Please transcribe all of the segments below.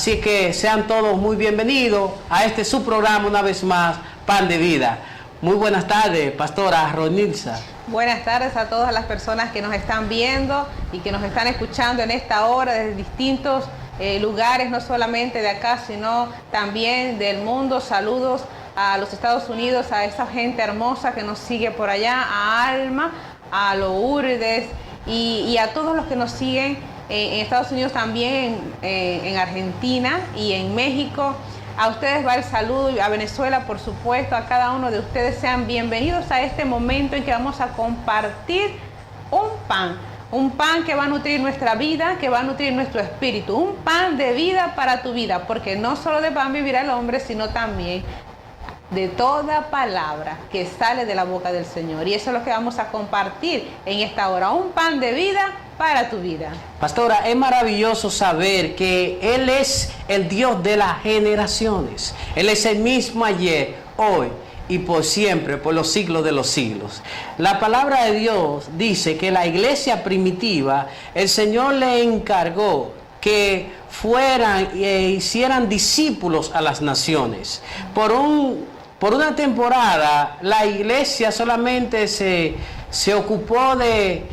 Así que sean todos muy bienvenidos a este su programa una vez más, Pan de Vida. Muy buenas tardes, Pastora Ronilsa. Buenas tardes a todas las personas que nos están viendo y que nos están escuchando en esta hora desde distintos lugares, no solamente de acá, sino también del mundo. Saludos a los Estados Unidos, a esa gente hermosa que nos sigue por allá, a Alma, a Lourdes y a todos los que nos siguen en Estados Unidos, también en Argentina y en México. A ustedes va el saludo, a Venezuela, por supuesto, a cada uno de ustedes. Sean bienvenidos a este momento en que vamos a compartir un pan que va a nutrir nuestra vida, que va a nutrir nuestro espíritu, un pan de vida para tu vida, porque no solo de pan vivirá el hombre, sino también de toda palabra que sale de la boca del Señor. Y eso es lo que vamos a compartir en esta hora, un pan de vida para tu vida. Pastora, es maravilloso saber que Él es el Dios de las generaciones. Él es el mismo ayer, hoy y por siempre, por los siglos de los siglos. La palabra de Dios dice que la iglesia primitiva, el Señor le encargó que fueran e hicieran discípulos a las naciones. Por una temporada, la iglesia solamente se ocupó de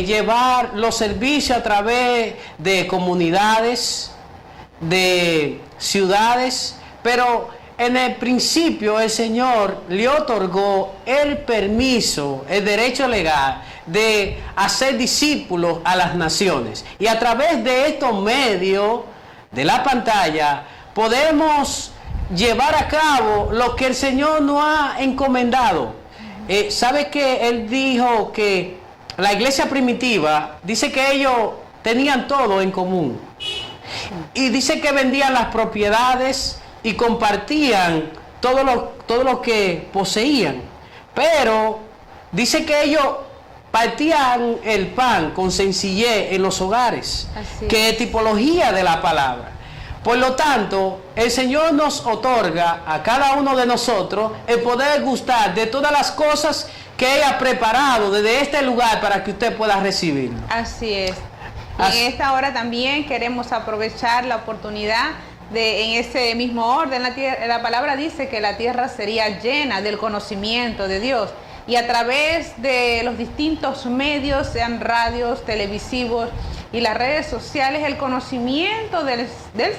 llevar los servicios a través de comunidades, de ciudades, pero en el principio el Señor le otorgó el permiso, el derecho legal de hacer discípulos a las naciones. Y a través de estos medios, de la pantalla, podemos llevar a cabo lo que el Señor nos ha encomendado. ¿Sabe que Él dijo que la iglesia primitiva, dice que ellos tenían todo en común? Y dice que vendían las propiedades y compartían todo lo que poseían. Pero dice que ellos partían el pan con sencillez en los hogares, que es tipología de la palabra. Por lo tanto, el Señor nos otorga a cada uno de nosotros el poder gustar de todas las cosas que Él ha preparado desde este lugar para que usted pueda recibirlo. Así es. Y en esta hora también queremos aprovechar la oportunidad de, en ese mismo orden, la palabra dice que la tierra sería llena del conocimiento de Dios. Y a través de los distintos medios, sean radios, televisivos y las redes sociales, el conocimiento del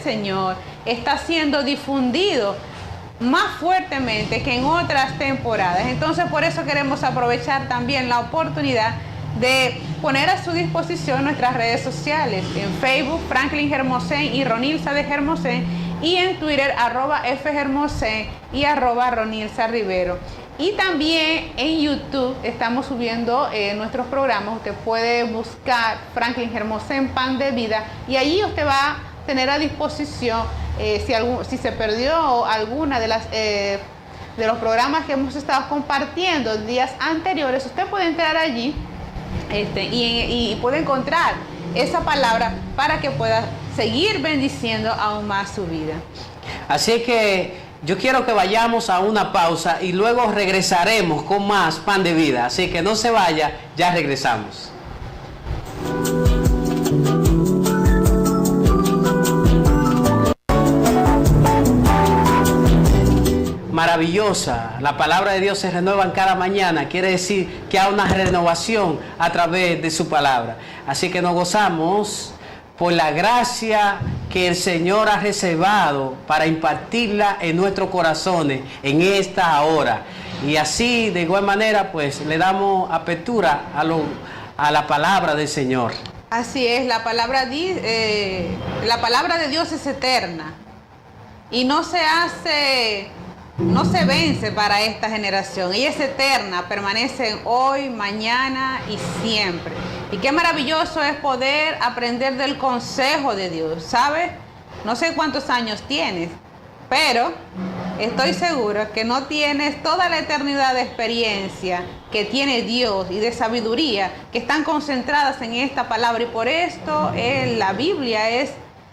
Señor está siendo difundido más fuertemente que en otras temporadas. Entonces, por eso queremos aprovechar también la oportunidad de poner a su disposición nuestras redes sociales. En Facebook, Franklin Hermosén y Ronilsa de Hermosén, y en Twitter, @fhermosén y @Ronilsa Rivero. Y también en YouTube estamos subiendo nuestros programas. Usted puede buscar Franklin Hermosén, Pan de Vida, y allí usted va a tener a disposición, si se perdió alguna de los programas que hemos estado compartiendo días anteriores, usted puede entrar allí y puede encontrar esa palabra para que pueda seguir bendiciendo aún más su vida. Así que yo quiero que vayamos a una pausa y luego regresaremos con más Pan de Vida. Así que no se vaya, ya regresamos. Maravillosa, la palabra de Dios se renueva en cada mañana. Quiere decir que hay una renovación a través de su palabra. Así que nos gozamos por la gracia que el Señor ha reservado para impartirla en nuestros corazones en esta hora. Y así, de igual manera, pues le damos apertura a la palabra del Señor. Así es, la palabra de Dios es eterna y no se vence para esta generación. Ella es eterna, permanece hoy, mañana y siempre. Y qué maravilloso es poder aprender del consejo de Dios, ¿sabes? No sé cuántos años tienes, pero estoy segura que no tienes toda la eternidad de experiencia que tiene Dios y de sabiduría que están concentradas en esta palabra. Y por esto la Biblia es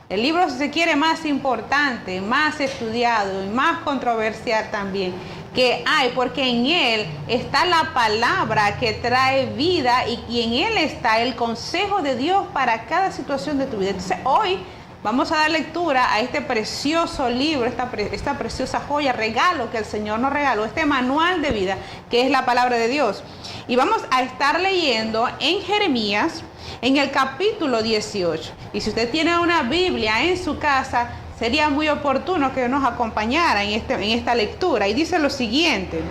el libro, si se quiere, más importante, más estudiado y más controversial también que hay, porque en él está la palabra que trae vida y en él está el consejo de Dios para cada situación de tu vida. Entonces hoy vamos a dar lectura a este precioso libro, esta preciosa joya, regalo que el Señor nos regaló, este manual de vida que es la palabra de Dios. Y vamos a estar leyendo en Jeremías, en el capítulo 18. Y si usted tiene una Biblia en su casa, sería muy oportuno que nos acompañara en esta lectura. Y dice lo siguiente: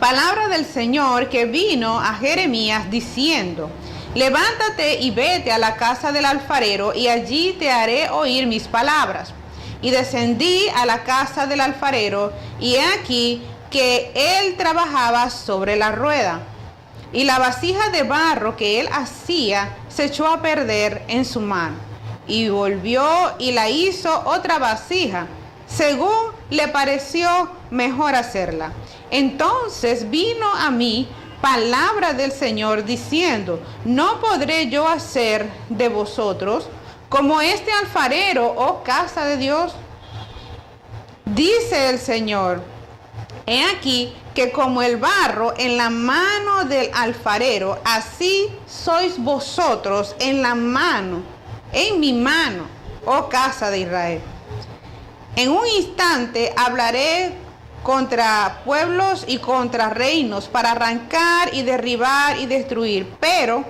palabra del Señor que vino a Jeremías diciendo: levántate y vete a la casa del alfarero, y allí te haré oír mis palabras. Y descendí a la casa del alfarero, y he aquí que él trabajaba sobre la rueda, y la vasija de barro que él hacía se echó a perder en su mano. Y volvió y la hizo otra vasija, según le pareció mejor hacerla. Entonces vino a mí palabra del Señor diciendo: no podré yo hacer de vosotros como este alfarero, oh casa de Dios. Dice el Señor: he aquí que como el barro en la mano del alfarero, así sois vosotros en mi mano, oh casa de Israel. En un instante hablaré contra pueblos y contra reinos para arrancar y derribar y destruir. Pero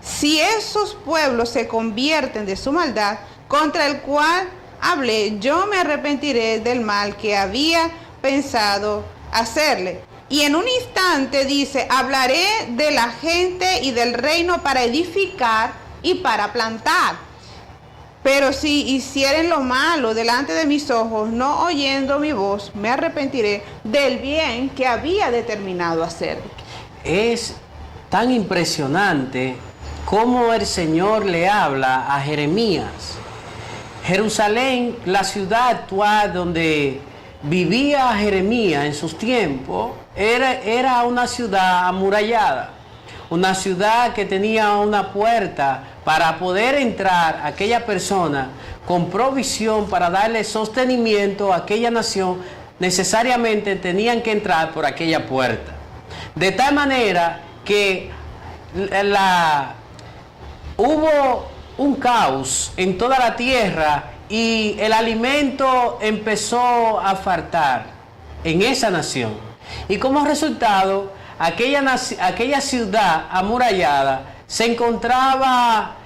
si esos pueblos se convierten de su maldad, contra el cual hablé, yo me arrepentiré del mal que había pensado hacerle. Y en un instante dice: hablaré de la gente y del reino para edificar y para plantar. Pero si hicieren lo malo delante de mis ojos, no oyendo mi voz, me arrepentiré del bien que había determinado hacer. Es tan impresionante cómo el Señor le habla a Jeremías. Jerusalén, la ciudad actual donde vivía Jeremías en sus tiempos, era una ciudad amurallada, una ciudad que tenía una puerta para poder entrar aquella persona con provisión para darle sostenimiento a aquella nación. Necesariamente tenían que entrar por aquella puerta. De tal manera que hubo un caos en toda la tierra y el alimento empezó a faltar en esa nación. Y como resultado, aquella ciudad amurallada se encontraba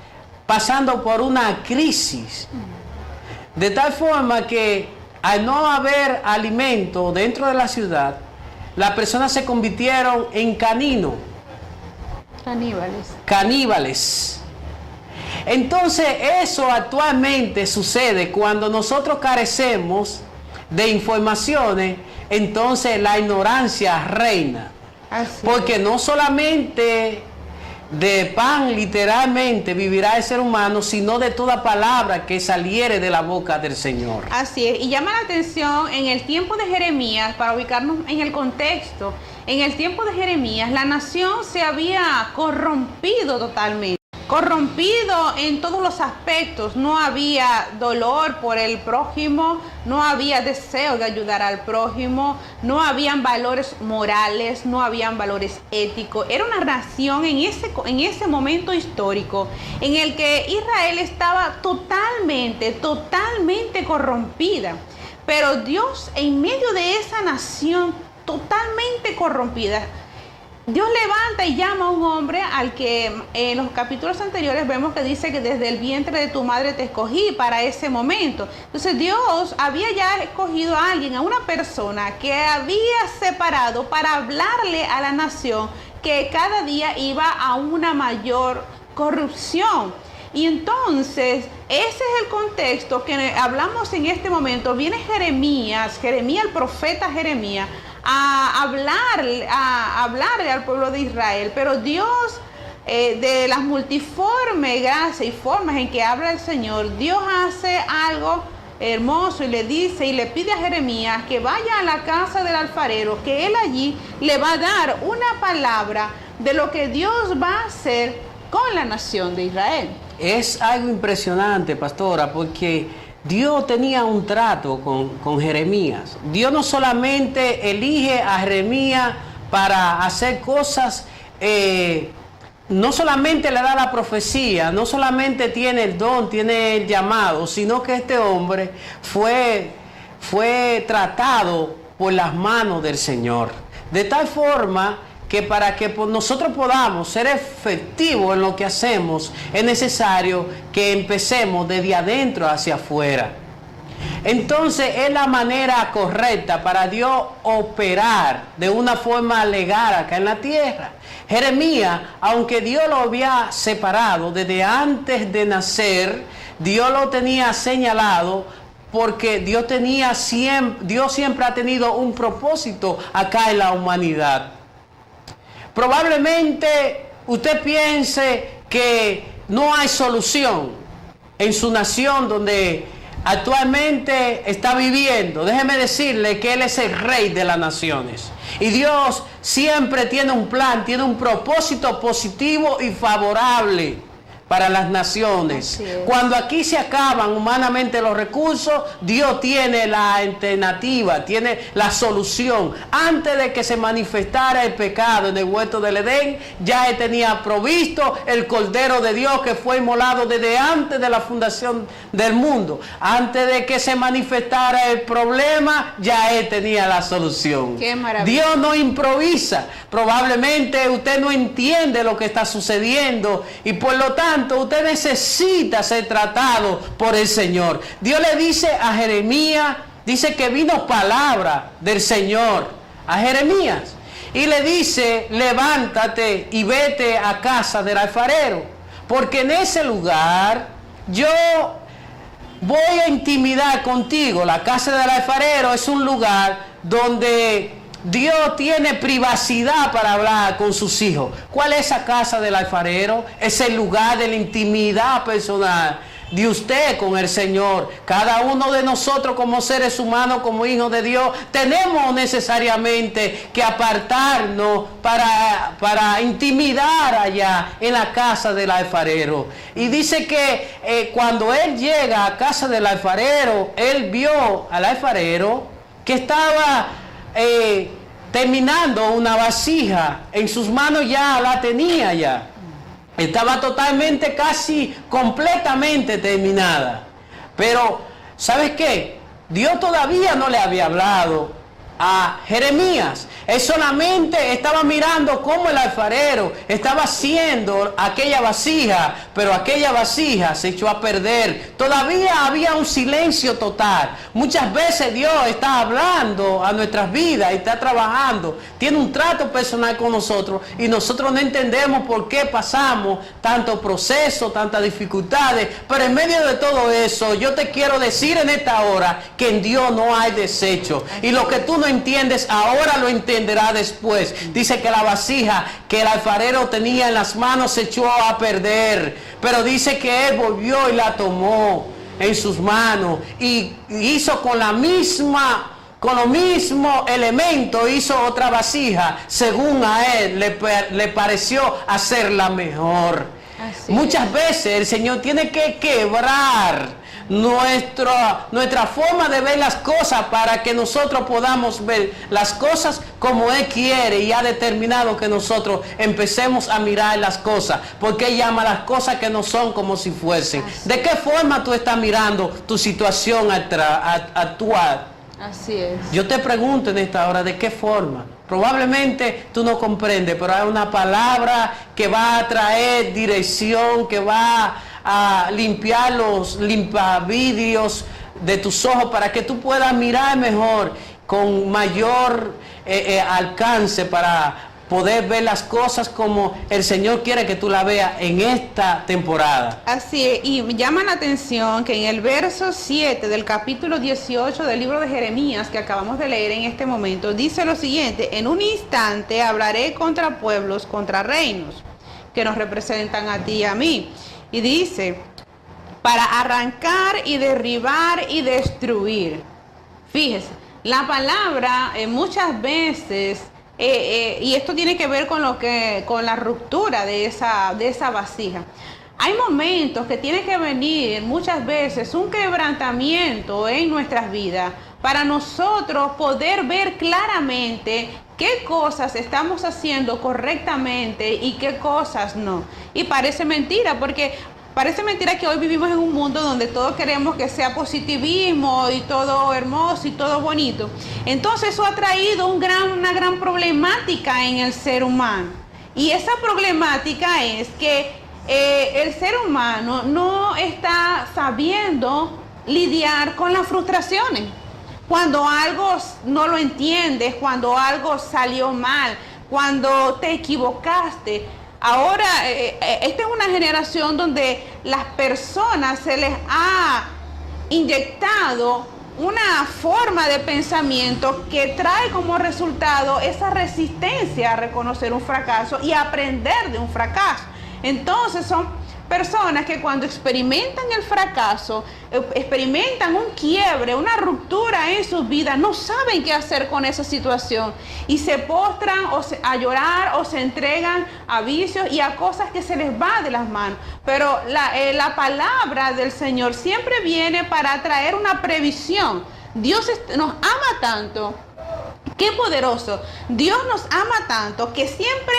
pasando por una crisis, de tal forma que al no haber alimento dentro de la ciudad, las personas se convirtieron en caníbales. Entonces eso actualmente sucede cuando nosotros carecemos de informaciones. Entonces la ignorancia reina. Porque no solamente de pan literalmente vivirá el ser humano, sino de toda palabra que saliere de la boca del Señor. Así es, y llama la atención en el tiempo de Jeremías, para ubicarnos en el contexto, en el tiempo de Jeremías la nación se había corrompido totalmente. Corrompido en todos los aspectos, no había dolor por el prójimo, no había deseo de ayudar al prójimo, no habían valores morales, no habían valores éticos. Era una nación en ese momento histórico en el que Israel estaba totalmente corrompida. Pero Dios, en medio de esa nación totalmente corrompida, Dios levanta y llama a un hombre al que en los capítulos anteriores vemos que dice que desde el vientre de tu madre te escogí para ese momento. Entonces Dios había ya escogido a alguien, a una persona que había separado para hablarle a la nación que cada día iba a una mayor corrupción. Y entonces ese es el contexto que hablamos en este momento. Viene Jeremías, el profeta Jeremías, a hablarle al pueblo de Israel, pero Dios, de las multiformes gracias y formas en que habla el Señor, Dios hace algo hermoso y le dice y le pide a Jeremías que vaya a la casa del alfarero, que él allí le va a dar una palabra de lo que Dios va a hacer con la nación de Israel. Es algo impresionante, pastora, porque Dios tenía un trato con Jeremías. Dios no solamente elige a Jeremías para hacer cosas no solamente le da la profecía, no solamente tiene el don, tiene el llamado, sino que este hombre fue tratado por las manos del Señor. De tal forma que para que nosotros podamos ser efectivos en lo que hacemos, es necesario que empecemos desde adentro hacia afuera. Entonces es la manera correcta para Dios operar de una forma legal acá en la tierra. Jeremías, aunque Dios lo había separado desde antes de nacer, Dios lo tenía señalado porque Dios siempre ha tenido un propósito acá en la humanidad. Probablemente usted piense que no hay solución en su nación donde actualmente está viviendo. Déjeme decirle que Él es el Rey de las naciones. Y Dios siempre tiene un plan, tiene un propósito positivo y favorable para las naciones. Cuando aquí se acaban humanamente los recursos, Dios tiene la alternativa, tiene la solución. Antes de que se manifestara el pecado en el huerto del Edén, ya Él tenía provisto el Cordero de Dios que fue inmolado desde antes de la fundación del mundo. Antes de que se manifestara el problema, ya Él tenía la solución. Qué maravilla. Dios no improvisa. Probablemente usted no entiende lo que está sucediendo y por lo tanto usted necesita ser tratado por el Señor. Dios le dice a Jeremías, dice que vino palabra del Señor a Jeremías y le dice: levántate y vete a casa del alfarero, porque en ese lugar yo voy a intimidar contigo. La casa del alfarero es un lugar donde Dios tiene privacidad para hablar con sus hijos. ¿Cuál es esa casa del alfarero? Es el lugar de la intimidad personal de usted con el Señor. Cada uno de nosotros como seres humanos, como hijos de Dios, tenemos necesariamente que apartarnos para intimidar allá en la casa del alfarero. Y dice que cuando él llega a casa del alfarero, él vio al alfarero que estaba terminando una vasija. En sus manos ya la tenía ya. Estaba totalmente, casi completamente terminada. Pero, ¿sabes qué? Dios todavía no le había hablado a Jeremías. Él solamente estaba mirando cómo el alfarero estaba haciendo aquella vasija, pero aquella vasija se echó a perder. Todavía había un silencio total. Muchas veces Dios está hablando a nuestras vidas y está trabajando, tiene un trato personal con nosotros y nosotros no entendemos por qué pasamos tantos procesos, tantas dificultades. Pero en medio de todo eso, yo te quiero decir en esta hora que en Dios no hay desecho, y lo que tú no entiendes ahora lo entenderá después. Dice que la vasija que el alfarero tenía en las manos se echó a perder, pero dice que él volvió y la tomó en sus manos y hizo con los mismos elementos, hizo otra vasija según a él le pareció hacerla mejor. Muchas veces el Señor tiene que quebrar nuestra forma de ver las cosas para que nosotros podamos ver las cosas como Él quiere, y ha determinado que nosotros empecemos a mirar las cosas, porque Él llama las cosas que no son como si fuesen. ¿De qué forma tú estás mirando tu situación actual? Así es. Yo te pregunto en esta hora, ¿de qué forma? Probablemente tú no comprendes, pero hay una palabra que va a traer dirección, que va a limpiar los limpavidrios de tus ojos para que tú puedas mirar mejor, con mayor alcance, para poder ver las cosas como el Señor quiere que tú la veas en esta temporada. Así es, y me llama la atención que en el verso 7 del capítulo 18 del libro de Jeremías, que acabamos de leer en este momento, dice lo siguiente: en un instante hablaré contra pueblos, contra reinos, que nos representan a ti y a mí. Y dice, para arrancar y derribar y destruir. Fíjese, la palabra muchas veces... y esto tiene que ver con la ruptura de esa vasija. Hay momentos que tiene que venir muchas veces un quebrantamiento en nuestras vidas para nosotros poder ver claramente qué cosas estamos haciendo correctamente y qué cosas no. Y parece mentira, porque parece mentira que hoy vivimos en un mundo donde todos queremos que sea positivismo y todo hermoso y todo bonito. Entonces eso ha traído una gran problemática en el ser humano. Y esa problemática es que el ser humano no está sabiendo lidiar con las frustraciones. Cuando algo no lo entiendes, cuando algo salió mal, cuando te equivocaste. Ahora, esta es una generación donde las personas se les ha inyectado una forma de pensamiento que trae como resultado esa resistencia a reconocer un fracaso y a aprender de un fracaso. Entonces son personas que cuando experimentan el fracaso, experimentan un quiebre, una ruptura en sus vidas, no saben qué hacer con esa situación y se postran a llorar o se entregan a vicios y a cosas que se les va de las manos. Pero la palabra del Señor siempre viene para traer una previsión. Dios nos ama tanto. Qué poderoso. Dios nos ama tanto que siempre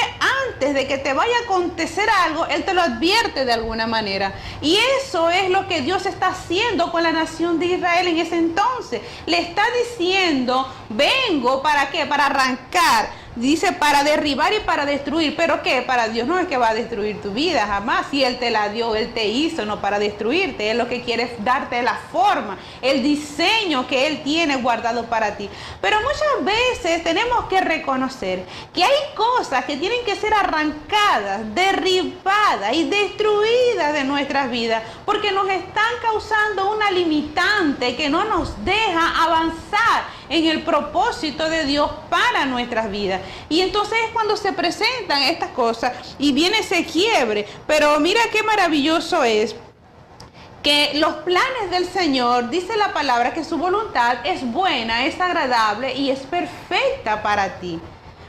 antes de que te vaya a acontecer algo, Él te lo advierte de alguna manera. Y eso es lo que Dios está haciendo con la nación de Israel en ese entonces. Le está diciendo, vengo ¿para qué? Para arrancar. Dice para derribar y para destruir. ¿Pero qué? Para Dios no es que va a destruir tu vida, jamás. Si Él te la dio, Él te hizo, no para destruirte. Él lo que quiere es darte la forma, el diseño que Él tiene guardado para ti. Pero muchas veces tenemos que reconocer que hay cosas que tienen que ser arrancadas, derribadas y destruidas de nuestras vidas, porque nos están causando una limitante que no nos deja avanzar en el propósito de Dios para nuestras vidas. Y entonces es cuando se presentan estas cosas y viene ese quiebre. Pero mira qué maravilloso es que los planes del Señor, dice la palabra, que su voluntad es buena, es agradable y es perfecta para ti.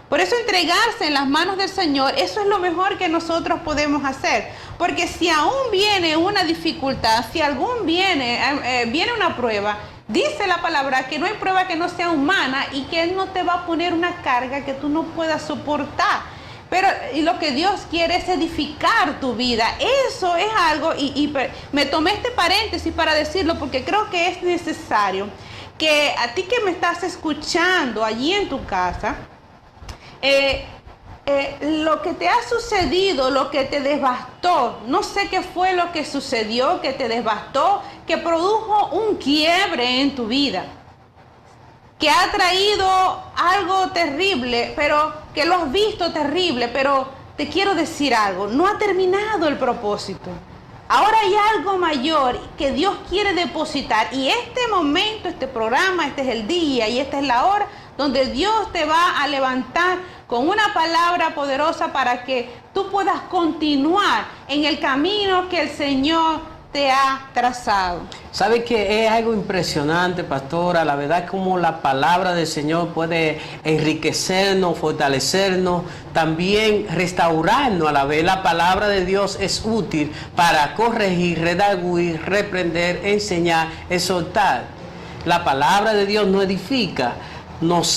Por eso entregarse en las manos del Señor, eso es lo mejor que nosotros podemos hacer. Porque si aún viene una dificultad, si aún viene una prueba, dice la palabra que no hay prueba que no sea humana y que Él no te va a poner una carga que tú no puedas soportar. Pero y lo que Dios quiere es edificar tu vida. Eso es algo, y me tomé este paréntesis para decirlo porque creo que es necesario que a ti que me estás escuchando allí en tu casa, lo que te ha sucedido, lo que te devastó, no sé qué fue lo que sucedió, que te devastó, que produjo un quiebre en tu vida, que ha traído algo terrible, pero que lo has visto terrible, pero te quiero decir algo, no ha terminado el propósito. Ahora hay algo mayor que Dios quiere depositar, y este momento, este programa, este es el día y esta es la hora donde Dios te va a levantar con una palabra poderosa para que tú puedas continuar en el camino que el Señor te ha trazado. ¿Sabe que es algo impresionante, pastora? La verdad es como la palabra del Señor puede enriquecernos, fortalecernos, también restaurarnos a la vez. La palabra de Dios es útil para corregir, redarguir, reprender, enseñar, exhortar. La palabra de Dios nos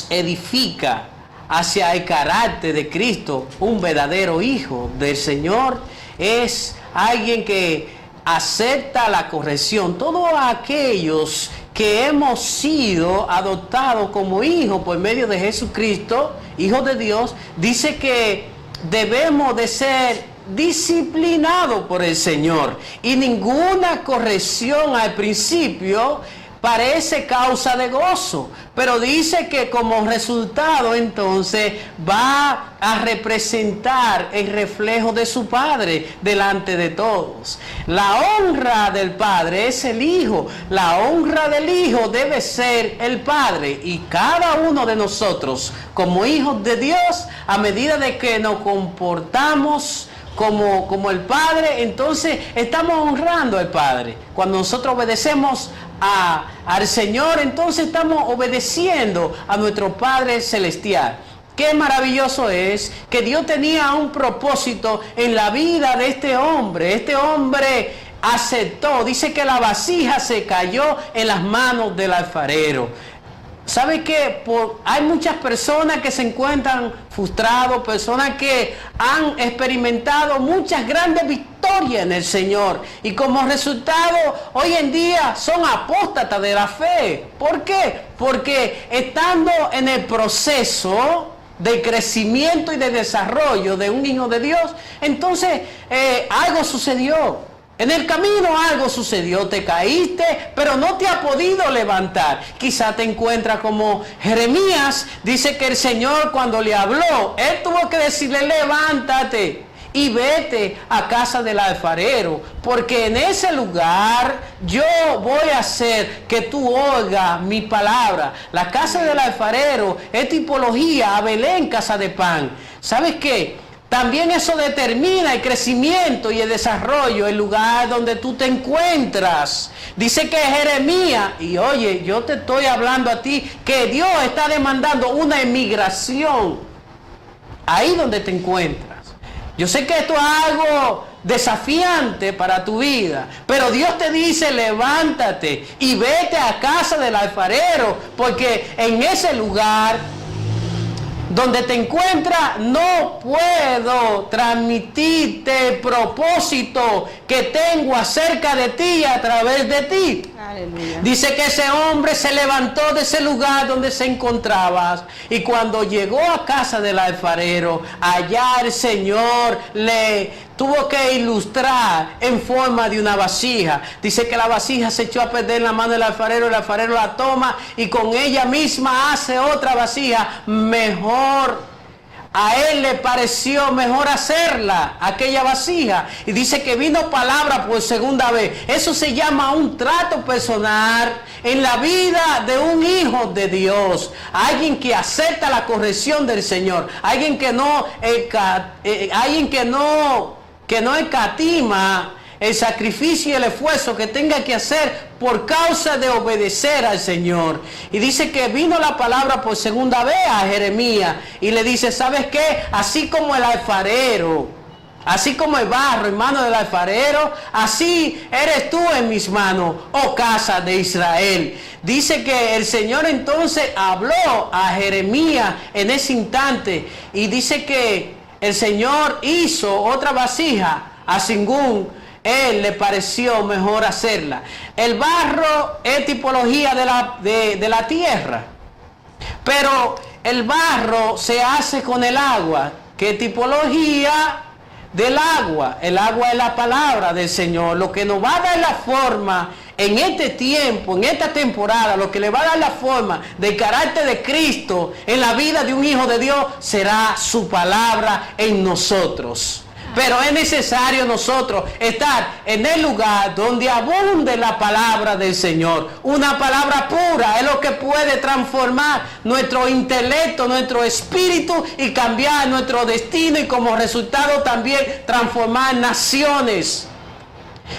edifica hacia el carácter de Cristo. Un verdadero hijo del Señor es alguien que acepta la corrección. Todos aquellos que hemos sido adoptados como hijos por medio de Jesucristo, hijos de Dios, dice que debemos de ser disciplinados por el Señor, y ninguna corrección al principio parece causa de gozo, pero dice que como resultado entonces va a representar el reflejo de su Padre delante de todos. La honra del Padre es el Hijo, la honra del Hijo debe ser el Padre, y cada uno de nosotros como hijos de Dios, a medida de que nos comportamos como el Padre, entonces estamos honrando al Padre. Cuando nosotros obedecemos al Señor, entonces estamos obedeciendo a nuestro Padre Celestial. Qué maravilloso es que Dios tenía un propósito en la vida de este hombre. Este hombre aceptó, dice que la vasija se cayó en las manos del alfarero. ¿Sabe qué? Hay muchas personas que se encuentran frustrados, personas que han experimentado muchas grandes victorias en el Señor y como resultado hoy en día son apóstatas de la fe. ¿Por qué? Porque estando en el proceso de crecimiento y de desarrollo de un hijo de Dios, entonces algo sucedió. En el camino algo sucedió, te caíste, pero no te ha podido levantar. Quizá te encuentras como Jeremías, dice que el Señor cuando le habló, él tuvo que decirle, levántate y vete a casa del alfarero, porque en ese lugar yo voy a hacer que tú oigas mi palabra. La casa del alfarero es tipología a Belén, casa de pan. ¿Sabes qué? También eso determina el crecimiento y el desarrollo, el lugar donde tú te encuentras. Dice que Jeremías, y oye, yo te estoy hablando a ti, que Dios está demandando una emigración ahí donde te encuentras. Yo sé que esto es algo desafiante para tu vida, pero Dios te dice, levántate y vete a casa del alfarero, porque en ese lugar donde te encuentras, no puedo transmitirte el propósito que tengo acerca de ti a través de ti. Aleluya. Dice que ese hombre se levantó de ese lugar donde se encontraba y cuando llegó a casa del alfarero, allá el Señor le tuvo que ilustrar en forma de una vasija. Dice que la vasija se echó a perder en la mano del alfarero, el alfarero la toma y con ella misma hace otra vasija mejor. A él le pareció mejor hacerla, aquella vasija. Y dice que vino palabra por segunda vez. Eso se llama un trato personal en la vida de un hijo de Dios. Alguien que acepta la corrección del Señor. Alguien que no escatima el sacrificio y el esfuerzo que tenga que hacer por causa de obedecer al Señor. Y dice que vino la palabra por segunda vez a Jeremías y le dice, ¿sabes qué? Así como el alfarero, así como el barro en manos del alfarero, así eres tú en mis manos, oh casa de Israel. Dice que el Señor entonces habló a Jeremías en ese instante y dice que el Señor hizo otra vasija a según él le pareció mejor hacerla. El barro es tipología de la tierra, pero el barro se hace con el agua, que es tipología del agua. El agua es la palabra del Señor, lo que nos va a dar la forma en este tiempo, en esta temporada, lo que le va a dar la forma del carácter de Cristo en la vida de un hijo de Dios será su palabra en nosotros. Pero es necesario nosotros estar en el lugar donde abunde la palabra del Señor. Una palabra pura es lo que puede transformar nuestro intelecto, nuestro espíritu y cambiar nuestro destino y como resultado también transformar naciones.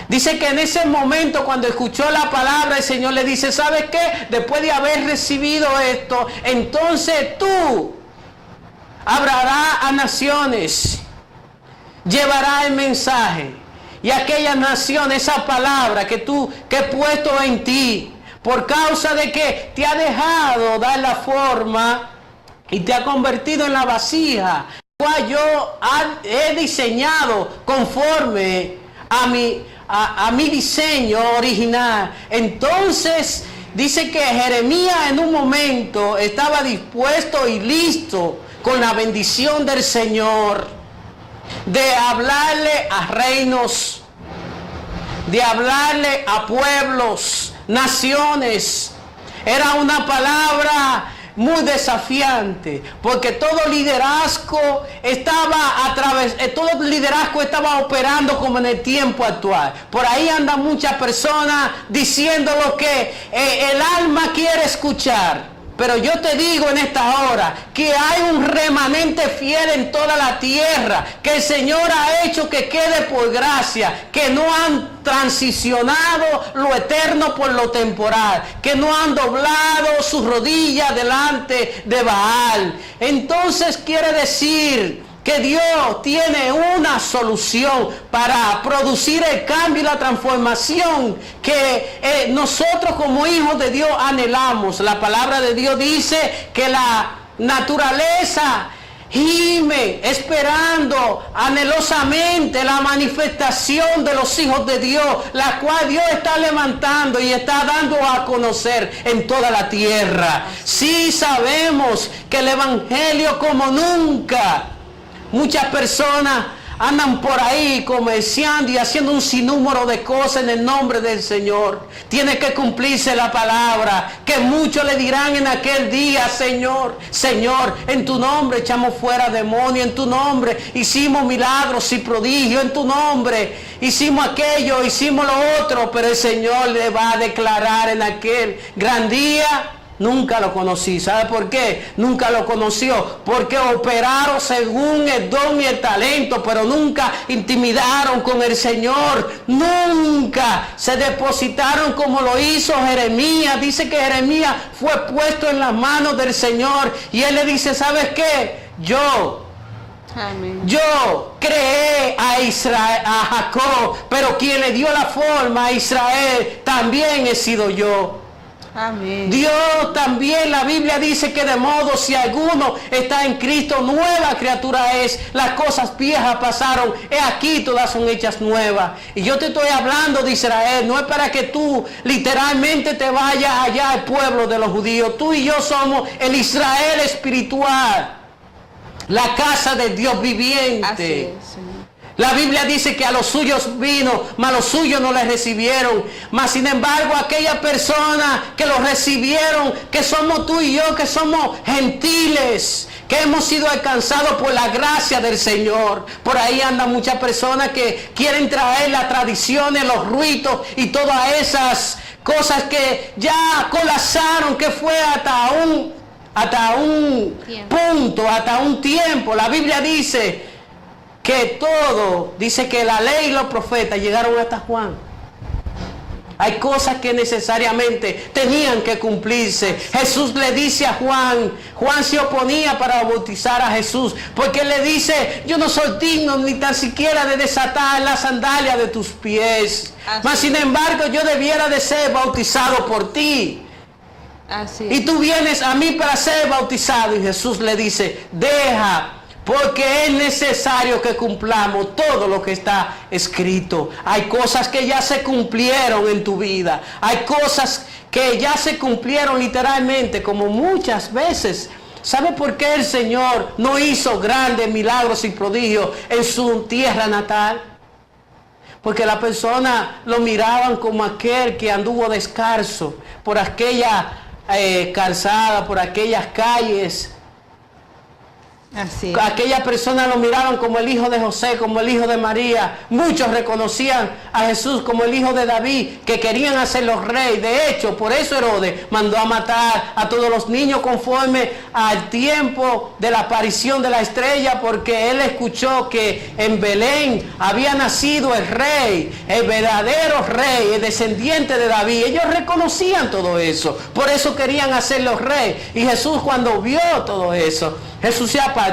Dice que en ese momento cuando escuchó la palabra el Señor le dice, ¿sabes qué? Después de haber recibido esto, entonces tú hablarás a naciones. Llevará el mensaje y aquella nación, esa palabra que he puesto en ti, por causa de que te ha dejado dar la forma y te ha convertido en la vasija, cual yo he diseñado conforme a mi diseño original. Entonces dice que Jeremías en un momento estaba dispuesto y listo con la bendición del Señor de hablarle a reinos, de hablarle a pueblos, naciones. Era una palabra muy desafiante, porque todo liderazgo estaba operando como en el tiempo actual. Por ahí andan muchas personas diciendo lo que el alma quiere escuchar. Pero yo te digo en esta hora que hay un remanente fiel en toda la tierra, que el Señor ha hecho que quede por gracia, que no han transicionado lo eterno por lo temporal, que no han doblado sus rodillas delante de Baal. Entonces quiere decir que Dios tiene una solución para producir el cambio y la transformación que nosotros como hijos de Dios anhelamos. La palabra de Dios dice que la naturaleza gime esperando anhelosamente la manifestación de los hijos de Dios, la cual Dios está levantando y está dando a conocer en toda la tierra. Sí sabemos que el evangelio como nunca, muchas personas andan por ahí comerciando y haciendo un sinnúmero de cosas en el nombre del Señor. Tiene que cumplirse la palabra, que muchos le dirán en aquel día: Señor, Señor, en tu nombre echamos fuera demonios, en tu nombre hicimos milagros y prodigios, en tu nombre hicimos aquello, hicimos lo otro. Pero el Señor le va a declarar en aquel gran día: nunca lo conocí. ¿Sabe por qué? Nunca lo conoció. Porque operaron según el don y el talento, pero nunca intimidaron con el Señor. Nunca se depositaron como lo hizo Jeremías. Dice que Jeremías fue puesto en las manos del Señor. Y él le dice: ¿sabes qué? Yo creé a Israel, a Jacob, pero quien le dio la forma a Israel también he sido yo. Amén. Dios también, la Biblia dice que de modo si alguno está en Cristo, nueva criatura es. Las cosas viejas pasaron, he aquí todas son hechas nuevas. Y yo te estoy hablando de Israel, no es para que tú literalmente te vayas allá al pueblo de los judíos. Tú y yo somos el Israel espiritual, la casa de Dios viviente. Así es, Señor. La Biblia dice que a los suyos vino, mas los suyos no les recibieron. Mas sin embargo, aquellas personas que los recibieron, que somos tú y yo, que somos gentiles, que hemos sido alcanzados por la gracia del Señor. Por ahí andan muchas personas que quieren traer las tradiciones, los ritos y todas esas cosas que ya colapsaron, que fue hasta un punto, hasta un tiempo. La Biblia dice que todo, dice que la ley y los profetas llegaron hasta Juan. Hay cosas que necesariamente tenían que cumplirse. Jesús le dice a Juan, Juan se oponía para bautizar a Jesús, porque él le dice: yo no soy digno ni tan siquiera de desatar la sandalia de tus pies. Mas sin embargo yo debiera de ser bautizado por ti. Así Y tú vienes a mí para ser bautizado. Y Jesús le dice: deja, porque es necesario que cumplamos todo lo que está escrito. Hay cosas que ya se cumplieron en tu vida. Hay cosas que ya se cumplieron literalmente, como muchas veces. ¿Sabe por qué el Señor no hizo grandes milagros y prodigios en su tierra natal? Porque las personas lo miraban como aquel que anduvo descalzo por aquella calzada, por aquellas calles. Así. Aquellas personas lo miraban como el hijo de José, como el hijo de María. Muchos reconocían a Jesús como el hijo de David, que querían hacerlo rey. De hecho, por eso Herodes mandó a matar a todos los niños conforme al tiempo de la aparición de la estrella, porque él escuchó que en Belén había nacido el rey, el verdadero rey, el descendiente de David. Ellos reconocían todo eso, por eso querían hacerlo rey. Y Jesús, cuando vio todo eso, Jesús se apartó.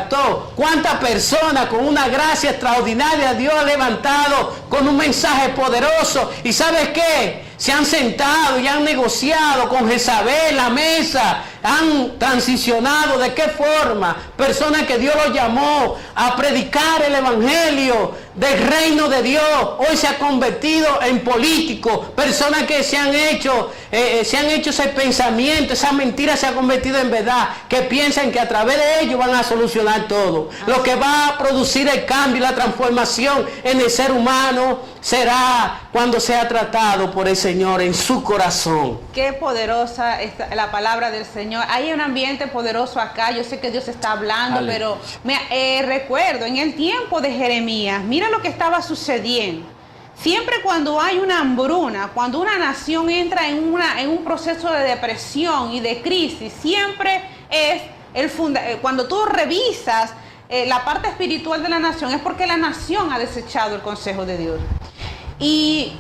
¿Cuántas personas con una gracia extraordinaria Dios ha levantado con un mensaje poderoso? ¿Y sabes qué? Se han sentado y han negociado con Jezabel la mesa. Han transicionado. ¿De qué forma? Personas que Dios los llamó a predicar el evangelio del reino de Dios, hoy se ha convertido en políticos. Personas que se han hecho ese pensamiento, esa mentira se ha convertido en verdad, que piensan que a través de ellos van a solucionar todo. Lo que va a producir el cambio y la transformación en el ser humano será cuando sea tratado por el Señor en su corazón. Qué poderosa es la palabra del Señor. Hay un ambiente poderoso acá. Yo sé que Dios está hablando, Aleluya. pero recuerdo en el tiempo de Jeremías, mira lo que estaba sucediendo. Siempre cuando hay una hambruna, cuando una nación entra en un proceso de depresión y de crisis, siempre es cuando tú revisas la parte espiritual de la nación, es porque la nación ha desechado el consejo de Dios. Y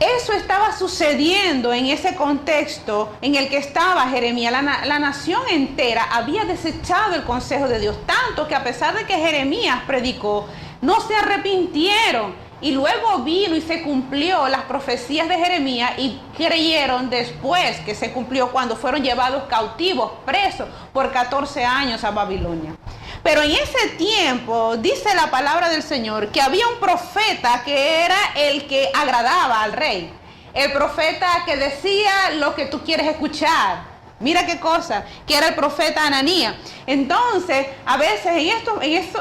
eso estaba sucediendo en ese contexto en el que estaba Jeremías. La nación entera había desechado el consejo de Dios, tanto que a pesar de que Jeremías predicó, no se arrepintieron. Y luego vino y se cumplió las profecías de Jeremías y creyeron después que se cumplió cuando fueron llevados cautivos, presos por 14 años a Babilonia. Pero en ese tiempo dice la palabra del Señor que había un profeta que era el que agradaba al rey. El profeta que decía lo que tú quieres escuchar. Mira qué cosa, que era el profeta Ananías. Entonces, a veces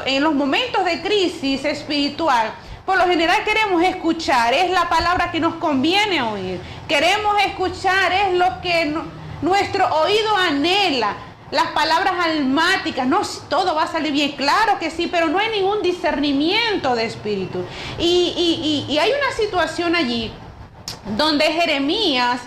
en los momentos de crisis espiritual, por lo general queremos escuchar, es la palabra que nos conviene oír. Queremos escuchar, es lo que nuestro oído anhela. Las palabras almáticas, no todo va a salir bien, claro que sí, pero no hay ningún discernimiento de espíritu. Y hay una situación allí donde Jeremías,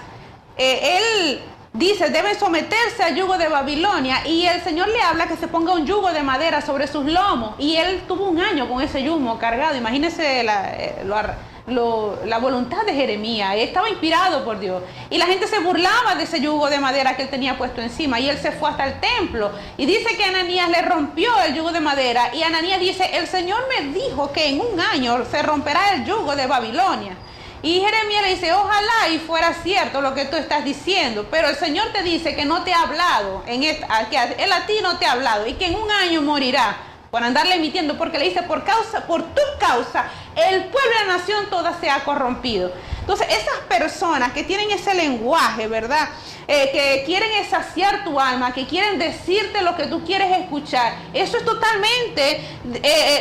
él dice, deben someterse al yugo de Babilonia, y el Señor le habla que se ponga un yugo de madera sobre sus lomos, y él tuvo un año con ese yugo cargado. Imagínense la voluntad de Jeremías, estaba inspirado por Dios, y la gente se burlaba de ese yugo de madera que él tenía puesto encima, y él se fue hasta el templo, y dice que Ananías le rompió el yugo de madera, y Ananías dice, el Señor me dijo que en un año se romperá el yugo de Babilonia. Y Jeremías le dice, ojalá y fuera cierto lo que tú estás diciendo, pero el Señor te dice que no te ha hablado, que Él a ti no te ha hablado, y que en un año morirá por andarle mintiendo, porque le dice, por tu causa, el pueblo y la nación toda se ha corrompido. Entonces, esas personas que tienen ese lenguaje, ¿verdad? Que quieren saciar tu alma, que quieren decirte lo que tú quieres escuchar, eso es totalmente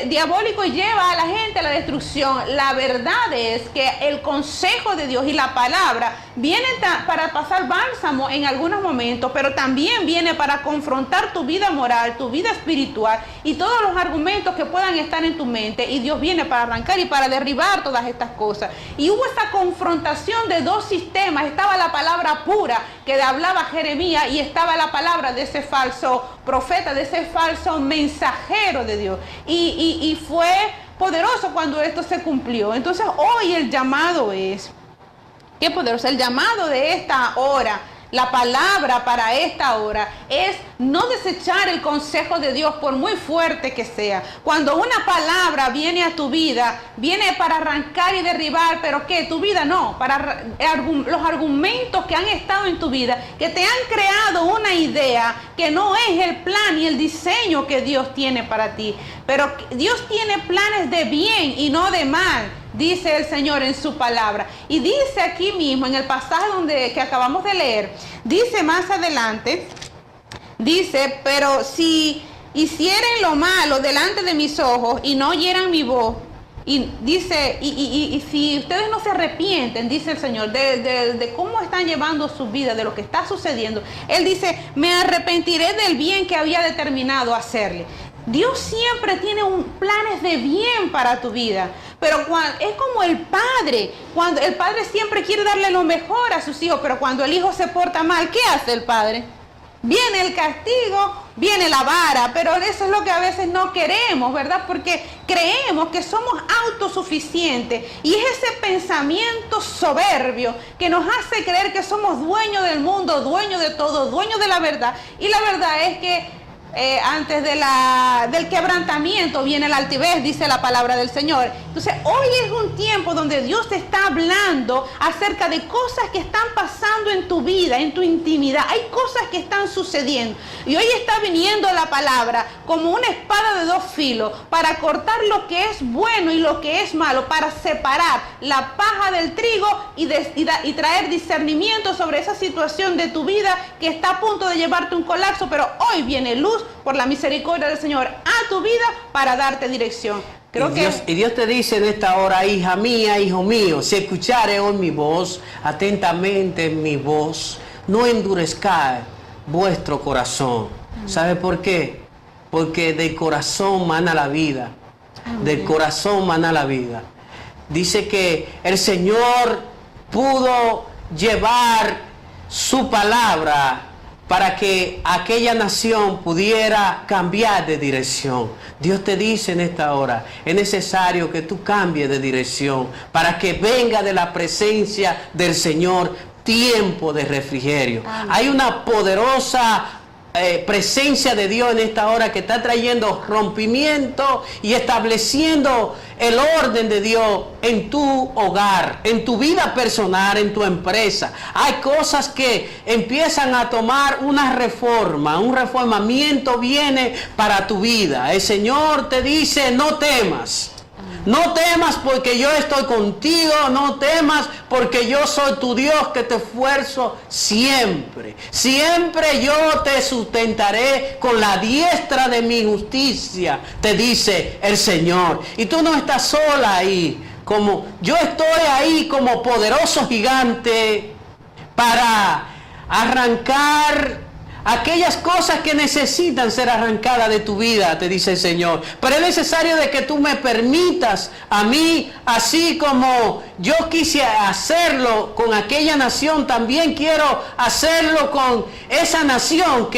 diabólico y lleva a la gente a la destrucción. La verdad es que el consejo de Dios y la palabra vienen para pasar bálsamo en algunos momentos, pero también viene para confrontar tu vida moral, tu vida espiritual y todos los argumentos que puedan estar en tu mente, y Dios viene para arrancar y para derribar todas estas cosas. Y hubo esta confrontación de dos sistemas. Estaba la palabra pura que hablaba Jeremías, y estaba la palabra de ese falso profeta, de ese falso mensajero de Dios, y fue poderoso cuando esto se cumplió. Entonces hoy el llamado es, qué poderoso, el llamado de esta hora, la palabra para esta hora es no desechar el consejo de Dios por muy fuerte que sea. Cuando una palabra viene a tu vida, viene para arrancar y derribar, pero que tu vida no, para los argumentos que han estado en tu vida, que te han creado una idea que no es el plan y el diseño que Dios tiene para ti. Pero Dios tiene planes de bien y no de mal, dice el Señor en su palabra. Y dice aquí mismo, en el pasaje que acabamos de leer, dice más adelante, dice, pero si hicieren lo malo delante de mis ojos y no oyeran mi voz, y dice, y si ustedes no se arrepienten, dice el Señor, de cómo están llevando su vida, de lo que está sucediendo, Él dice, me arrepentiré del bien que había determinado hacerle. Dios siempre tiene planes de bien para tu vida, pero es como el padre, cuando el padre siempre quiere darle lo mejor a sus hijos, pero cuando el hijo se porta mal, ¿qué hace el padre? Viene el castigo, viene la vara, pero eso es lo que a veces no queremos, ¿verdad? Porque creemos que somos autosuficientes, y es ese pensamiento soberbio que nos hace creer que somos dueños del mundo, dueños de todo, dueños de la verdad, y la verdad es que antes del quebrantamiento viene la altivez, dice la palabra del Señor. Entonces hoy es un tiempo donde Dios te está hablando acerca de cosas que están pasando en tu vida, en tu intimidad. Hay cosas que están sucediendo, y hoy está viniendo la palabra como una espada de dos filos para cortar lo que es bueno y lo que es malo, para separar la paja del trigo y traer discernimiento sobre esa situación de tu vida que está a punto de llevarte a un colapso. Pero hoy viene luz por la misericordia del Señor a tu vida para darte dirección. Y Dios te dice en esta hora, hija mía, hijo mío, si escuchares hoy mi voz, atentamente mi voz, no endurezcáis vuestro corazón. ¿Sabe por qué? Porque del corazón mana la vida. Del corazón mana la vida. Dice que el Señor pudo llevar su palabra para que aquella nación pudiera cambiar de dirección. Dios te dice en esta hora, es necesario que tú cambies de dirección para que venga de la presencia del Señor tiempo de refrigerio. Amén. Hay una poderosa presencia de Dios en esta hora que está trayendo rompimiento y estableciendo el orden de Dios en tu hogar, en tu vida personal, en tu empresa. Hay cosas que empiezan a tomar una reforma, un reformamiento viene para tu vida. El Señor te dice, no temas. No temas porque yo estoy contigo, no temas porque yo soy tu Dios que te esfuerzo siempre. Siempre yo te sustentaré con la diestra de mi justicia, te dice el Señor. Y tú no estás sola ahí, como yo estoy ahí como poderoso gigante para arrancar aquellas cosas que necesitan ser arrancadas de tu vida, te dice el Señor. Pero es necesario de que tú me permitas a mí, así como yo quise hacerlo con aquella nación, también quiero hacerlo con esa nación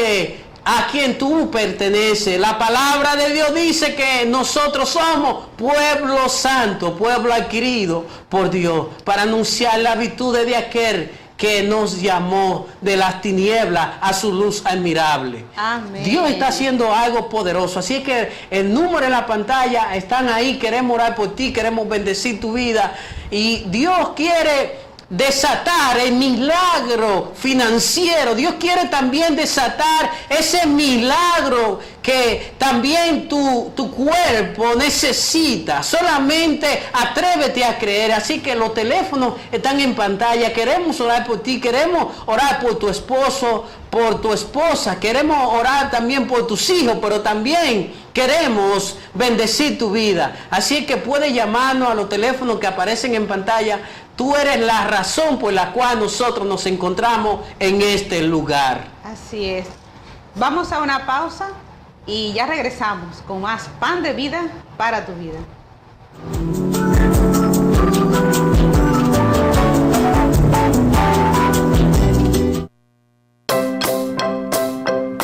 a quien tú perteneces. La palabra de Dios dice que nosotros somos pueblo santo, pueblo adquirido por Dios, para anunciar la virtud de aquel que nos llamó de las tinieblas a su luz admirable. Amén. Dios está haciendo algo poderoso. Así que el número en la pantalla están ahí. Queremos orar por ti, queremos bendecir tu vida. Y Dios quiere desatar el milagro financiero. Dios quiere también desatar ese milagro que también tu cuerpo necesita. Solamente atrévete a creer. Así que los teléfonos están en pantalla. Queremos orar por ti, queremos orar por tu esposo, por tu esposa, queremos orar también por tus hijos, pero también queremos bendecir tu vida. Así que puedes llamarnos a los teléfonos que aparecen en pantalla. Tú eres la razón por la cual nosotros nos encontramos en este lugar. Así es. Vamos a una pausa y ya regresamos con más pan de vida para tu vida.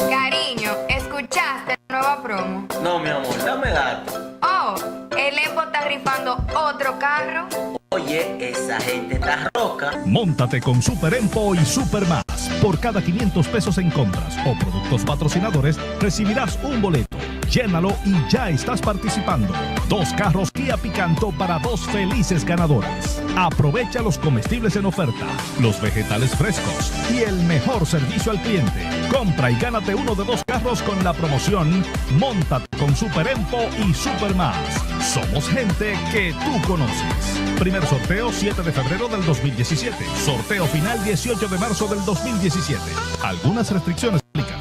Cariño, ¿escuchaste la nueva promo? No, mi amor, dame datos. Oh, el Expo está rifando otro carro. Oye, esa gente está roca. Móntate con Super Empo y Super Más. Por cada 500 pesos en compras o productos patrocinadores, recibirás un boleto. Llénalo y ya estás participando. 2 carros Kia Picanto para 2 felices ganadoras. Aprovecha los comestibles en oferta, los vegetales frescos y el mejor servicio al cliente. Compra y gánate uno de 2 carros con la promoción Móntate con Super Empo y Super Más. Somos gente que tú conoces. Primer sorteo 7 de febrero del 2017. Sorteo final 18 de marzo del 2017. Algunas restricciones aplican.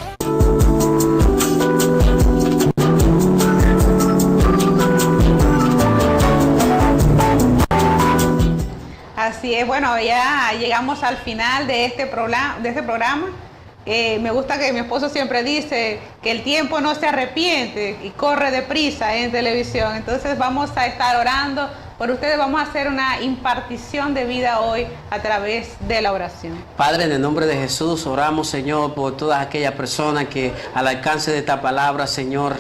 Así es, bueno, ya llegamos al final de este programa. Me gusta que mi esposo siempre dice que el tiempo no se arrepiente y corre deprisa en televisión. Entonces vamos a estar orando por ustedes. Vamos a hacer una impartición de vida hoy a través de la oración. Padre, en el nombre de Jesús, oramos, Señor, por todas aquellas personas que al alcance de esta palabra, Señor,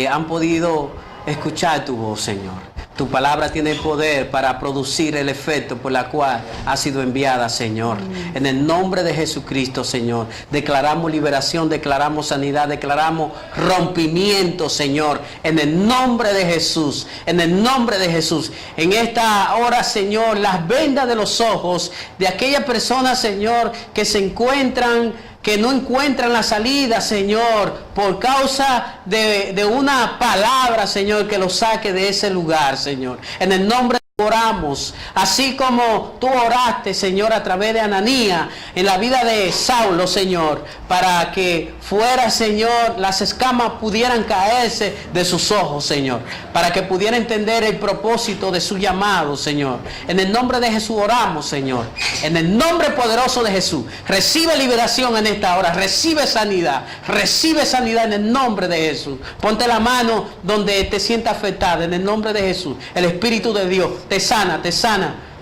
han podido escuchar tu voz, Señor. Tu palabra tiene poder para producir el efecto por la cual ha sido enviada, Señor. En el nombre de Jesucristo, Señor, declaramos liberación, declaramos sanidad, declaramos rompimiento, Señor. En el nombre de Jesús, en el nombre de Jesús. En esta hora, Señor, las vendas de los ojos de aquellas personas, Señor, que se encuentran, que no encuentran la salida, Señor, por causa de una palabra, Señor, que los saque de ese lugar, Señor. En el nombre de oramos, así como tú oraste, Señor, a través de Ananías en la vida de Saulo, Señor, para que fuera, Señor, las escamas pudieran caerse de sus ojos, Señor, para que pudiera entender el propósito de su llamado, Señor. En el nombre de Jesús oramos, Señor, en el nombre poderoso de Jesús. Recibe liberación en esta hora, recibe sanidad en el nombre de Jesús. Ponte la mano donde te sienta afectada, en el nombre de Jesús. El Espíritu de Dios te sana,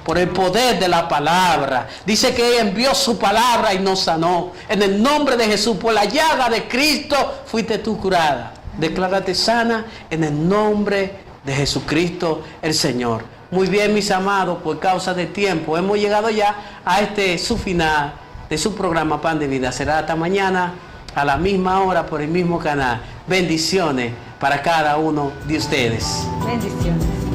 por el poder de la palabra. Dice que envió su palabra y nos sanó. En el nombre de Jesús, por la llaga de Cristo, fuiste tú curada. Declárate sana en el nombre de Jesucristo el Señor. Muy bien, mis amados, por causa de tiempo, hemos llegado ya a su final de su programa Pan de Vida. Será hasta mañana a la misma hora por el mismo canal. Bendiciones para cada uno de ustedes. Bendiciones.